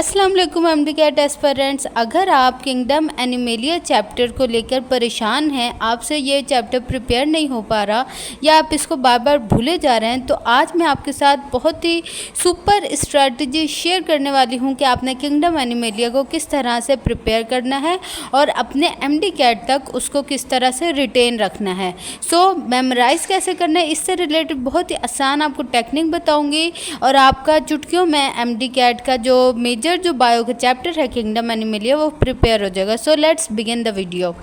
अस्सलाम वालेकुम MD cat aspirants. अगर आप किंगडम एनिमेलिया चैप्टर को लेकर परेशान हैं, आपसे ये चैप्टर प्रिपेयर नहीं हो पा रहा या आप इसको बार बार भूले जा रहे हैं, तो आज मैं आपके साथ बहुत ही सुपर स्ट्रैटेजी शेयर करने वाली हूँ कि आपने किंगडम एनिमेलिया को किस तरह से प्रिपेयर करना है और अपने एमडी कैट तक उसको किस तरह से रिटेन रखना है। मेमोराइज़ कैसे करना है, इससे रिलेटेड बहुत ही आसान आपको टेक्निक बताऊँगी और आपका चुटकियों में एमडी कैट का जो बायो का चैप्टर है किंगडम एनिमेलिया वो प्रिपेयर हो जाएगा। So let's begin the video.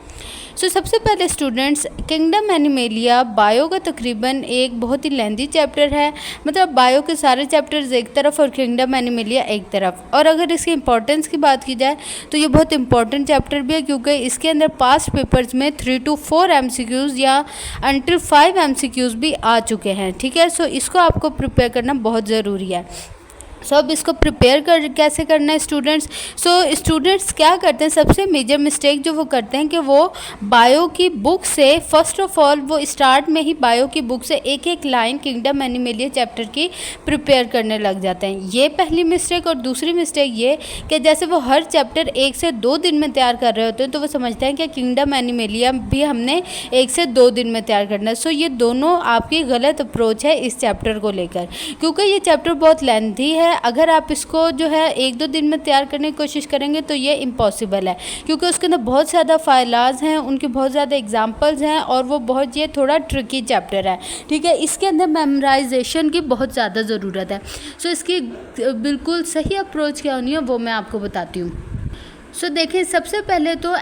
सबसे पहले स्टूडेंट्स, किंगडम एनिमेलिया बायो का तकरीबन एक बहुत ही लेंथी चैप्टर है, मतलब बायो के सारे चैप्टर्स एक तरफ और किंगडम एनिमेलिया एक तरफ। और अगर इसकी इंपॉर्टेंस की बात की जाए तो ये बहुत इंपॉर्टेंट चैप्टर भी है, क्योंकि इसके अंदर पास्ट पेपर्स में 3 to 4 MCQs या अंटिल 5 MCQs भी आ चुके हैं। ठीक है, इसको आपको प्रिपेयर करना बहुत ज़रूरी है। अब इसको प्रिपेयर कैसे करना है स्टूडेंट्स। स्टूडेंट्स क्या करते हैं, सबसे मेजर मिस्टेक जो वो करते हैं कि वो बायो की बुक से फर्स्ट ऑफ ऑल वो स्टार्ट में ही बायो की बुक से एक एक लाइन किंगडम एनिमेलिया चैप्टर की प्रिपेयर करने लग जाते हैं। ये पहली मिस्टेक। और दूसरी मिस्टेक ये कि जैसे वो हर चैप्टर 1 से 2 दिन में तैयार कर रहे होते हैं, तो वो समझते हैं कि किंगडम एनिमेलिया भी हमने 1 से 2 दिन में तैयार करना है। ये दोनों आपकी गलत अप्रोच है इस चैप्टर को लेकर, क्योंकि ये चैप्टर बहुत लेंथी है। अगर आप इसको जो है 1-2 दिन में तैयार करने की कोशिश करेंगे तो ये इम्पॉसिबल है, क्योंकि उसके अंदर बहुत ज़्यादा फाइलाज हैं, उनके बहुत ज़्यादा एग्जांपल्स हैं और वो बहुत ये थोड़ा ट्रिकी चैप्टर है। ठीक है, इसके अंदर मेमोराइजेशन की बहुत ज़्यादा ज़रूरत है। इसकी बिल्कुल सही अप्रोच क्या होनी है वो मैं आपको बताती हूँ। देखिए, सबसे पहले तो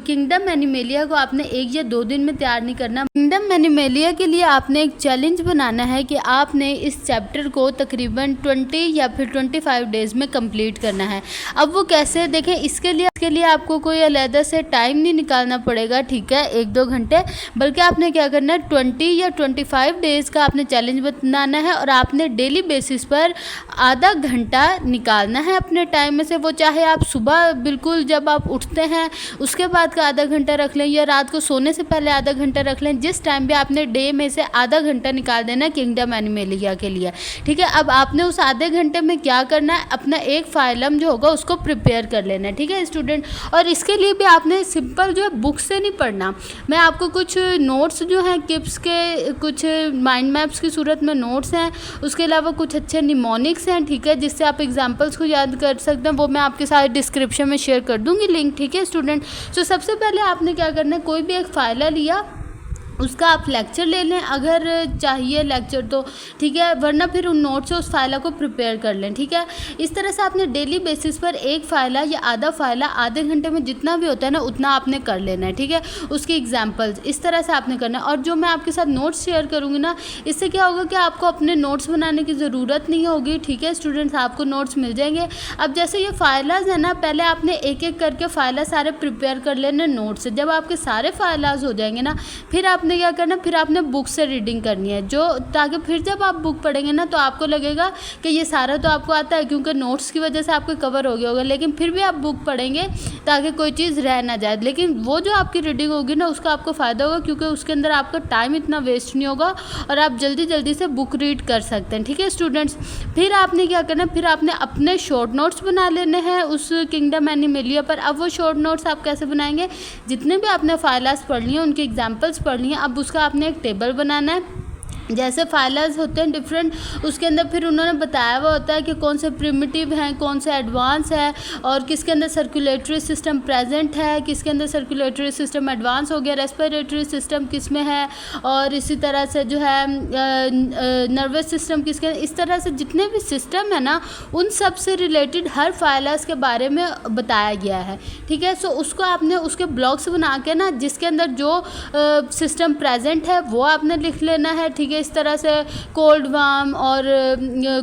किंगडम एनिमेलिया को आपने 1 या 2 दिन में तैयार नहीं करना। किंगडम एनिमेलिया के लिए आपने एक चैलेंज बनाना है कि आपने इस चैप्टर को तकरीबन 20 या फिर 25 डेज़ में कंप्लीट करना है। अब वो कैसे, देखें, इसके लिए आपको कोई अलग से टाइम नहीं निकालना पड़ेगा, ठीक है, 1-2 घंटे, बल्कि आपने क्या करना है 20 या 25 डेज़ का आपने चैलेंज बनाना है और आपने डेली बेसिस पर आधा घंटा निकालना है अपने टाइम में से। वो चाहे आप सुबह बिल्कुल जब आप उठते हैं उसके बाद का आधा घंटा रख लें या रात को सोने से पहले आधा घंटा रख लें, जिस टाइम भी आपने डे में से आधा घंटा निकाल देना किंगडम एनिमेलिया के लिए। ठीक है, अब आपने उस आधे घंटे में क्या करना है, अपना एक फाइलम जो होगा उसको प्रिपेयर कर लेना है। ठीक है स्टूडेंट, और इसके लिए भी आपने सिंपल जो है बुक से नहीं पढ़ना। मैं आपको कुछ नोट्स जो हैं किप्स के, कुछ माइंड मैप्स की सूरत में नोट्स हैं, उसके अलावा कुछ अच्छे निमोनिक्स हैं, ठीक है, जिससे आप एग्जाम्पल्स को याद कर सकते हैं, वो मैं आपके साथ डिस्क्रिप्शन में शेयर कर दूंगी लिंक। ठीक है स्टूडेंट, सबसे पहले आपने क्या करना है, कोई भी एक फाइल लिया, उसका आप लेक्चर ले लें अगर चाहिए लेक्चर तो, ठीक है, वरना फिर उन नोट से उस फाइल को प्रिपेयर कर लें। ठीक है, इस तरह से आपने डेली बेसिस पर एक फाइला या आधा फाइला आधे घंटे में जितना भी होता है ना उतना आपने कर लेना है। ठीक है, उसकी एग्जांपल्स इस तरह से आपने करना है। और जो मैं आपके साथ नोट्स शेयर करूँगी ना, इससे क्या होगा कि आपको अपने नोट्स बनाने की ज़रूरत नहीं होगी। ठीक है स्टूडेंट्स, आपको नोट्स मिल जाएंगे। अब जैसे ये फाइलाज है ना, पहले आपने एक एक करके फाइला सारे प्रिपेयर कर लेने नोट्स से। जब आपके सारे फाइलाज हो जाएंगे ना, फिर आपने क्या करना, फिर आपने बुक से रीडिंग करनी है, जो ताकि फिर जब आप बुक पढ़ेंगे ना तो आपको लगेगा कि ये सारा तो आपको आता है, क्योंकि नोट्स की वजह से आपको कवर हो गया होगा, लेकिन फिर भी आप बुक पढ़ेंगे ताकि कोई चीज़ रह ना जाए। लेकिन वो जो आपकी रीडिंग होगी ना उसका आपको फ़ायदा होगा, क्योंकि उसके अंदर आपका टाइम इतना वेस्ट नहीं होगा और आप जल्दी जल्दी से बुक रीड कर सकते हैं। ठीक है स्टूडेंट्स, फिर आपने क्या करना, फिर आपने अपने शॉर्ट नोट्स बना लेने हैं उस किंगडम एनिमेलिया पर। अब वो शॉर्ट नोट्स आप कैसे बनाएंगे, जितने भी आपने फाइलास पढ़ ली हैं उनकी एग्जाम्पल्स पढ़ ली हैं, अब उसका आपने एक टेबल बनाना है। जैसे फाइलर्स होते हैं डिफरेंट, उसके अंदर फिर उन्होंने बताया हुआ होता है कि कौन से प्रिमिटिव हैं, कौन से एडवांस है, और किसके अंदर सर्कुलेटरी सिस्टम प्रेजेंट है, किसके अंदर सर्कुलेटरी सिस्टम एडवांस हो गया, रेस्पिरेटरी सिस्टम किस में है, और इसी तरह से जो है नर्वस सिस्टम किसके। इस तरह से जितने भी सिस्टम है ना उन सब से रिलेटेड हर फाइलर्स के बारे में बताया गया है। ठीक है, उसको आपने उसके ब्लॉक्स बना के ना, जिसके अंदर जो सिस्टम प्रेजेंट है वो आपने लिख लेना है। ठीक है, इस तरह से कोल्ड वार्म और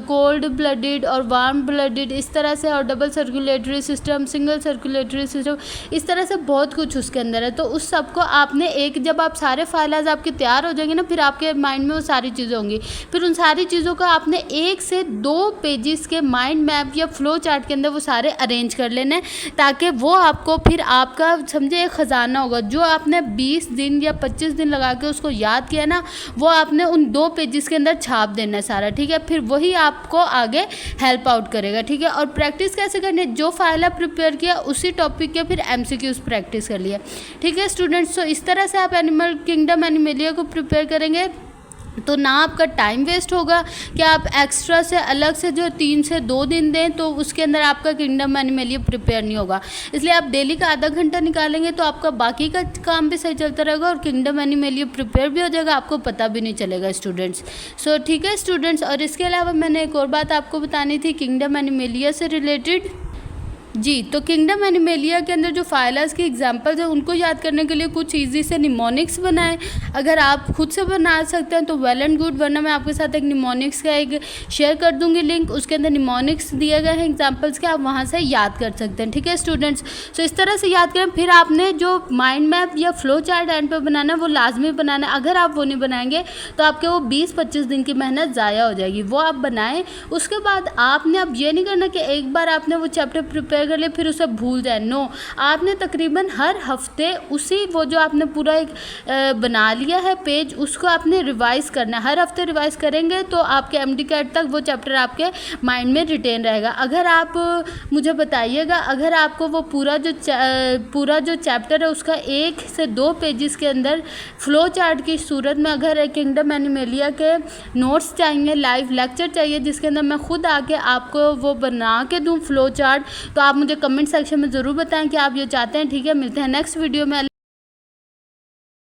कोल्ड ब्लडेड और वार्म ब्लडेड इस तरह से, और double circulatory system, single circulatory system, इस तरह से बहुत कुछ उसके अंदर है। तो उस सब को आपने एक, जब आप सारे फाइलाज आपके तैयार हो जाएंगे ना, फिर आपके माइंड में वो सारी चीज़ें होंगी, फिर उन सारी चीज़ों को आपने 1 से 2 पेजेस के माइंड मैप या फ्लो चार्ट के अंदर वो सारे अरेंज कर लेने, ताकि वो आपको फिर आपका समझे एक ख़जाना होगा। जो आपने 20 दिन या 25 दिन लगा के उसको याद किया ना, वो आपने उन 2 पेजेस के अंदर छाप देना है सारा, ठीक है। फिर वही आपको आगे हेल्प आउट करेगा, ठीक है। और प्रैक्टिस कैसे करनी है, जो फाइल आप प्रिपेयर किया उसी टॉपिक के फिर MCQs प्रैक्टिस कर लिया, ठीक है स्टूडेंट्स। तो इस तरह से आप एनिमल किंगडम एनिमेलिया को प्रिपेयर करेंगे तो ना आपका टाइम वेस्ट होगा कि आप एक्स्ट्रा से अलग से जो 3 से 2 दिन दें तो उसके अंदर आपका किंगडम एनिमेलिया प्रिपेयर नहीं होगा। इसलिए आप डेली का आधा घंटा निकालेंगे तो आपका बाकी का काम भी सही चलता रहेगा और किंगडम एनिमेलिया प्रिपेयर भी हो जाएगा, आपको पता भी नहीं चलेगा स्टूडेंट्स। सो ठीक है स्टूडेंट्स। और इसके अलावा मैंने एक और बात आपको बतानी थी किंगडम एनिमेलिया से रिलेटेड जी। तो किंगडम एनिमेलिया के अंदर जो फाइलर्स की एग्जांपल्स हैं उनको याद करने के लिए कुछ इजी से निमोनिक्स बनाएं। अगर आप खुद से बना सकते हैं तो वेल एंड गुड, वरना मैं आपके साथ एक निमोनिक्स का एक शेयर कर दूंगी लिंक, उसके अंदर निमोनिक्स दिए गए हैं एग्जांपल्स के, आप वहां से याद कर सकते हैं, ठीक है स्टूडेंट्स। सो इस तरह से याद करें। फिर आपने जो माइंड मैप या फ्लो चार्ट एंड पे बनाना है वो लाजमी बनाना है। अगर आप वो नहीं बनाएंगे तो आपके वो 20-25 दिन की मेहनत ज़ाया हो जाएगी, वो आप बनाएं। उसके बाद आपने अब ये नहीं करना कि एक बार आपने वो चैप्टर प्रिपेयर कर ले फिर उसे भूल जाए, नो। आपने तकरीबन हर हफ्ते उसी वो जो आपने पूरा एक बना लिया है पेज उसको आपने रिवाइज़ करना है। हर हफ्ते रिवाइज़ करेंगे तो आपके MD-CAT तक वो चैप्टर आपके माइंड में रिटेन रहेगा। अगर आप मुझे बताइएगा, अगर आपको वो पूरा जो चैप्टर है उसका 1 से 2 पेजेस के अंदर फ्लो चार्ट की सूरत में अगर किंगडम एनिमेलिया के नोट्स चाहिए, लाइव लेक्चर चाहिए जिसके अंदर मैं खुद आके आपको वो बना के दूँ फ्लो चार्ट, तो आप मुझे कमेंट सेक्शन में ज़रूर बताएं कि आप ये चाहते हैं, ठीक है। मिलते हैं नेक्स्ट वीडियो में।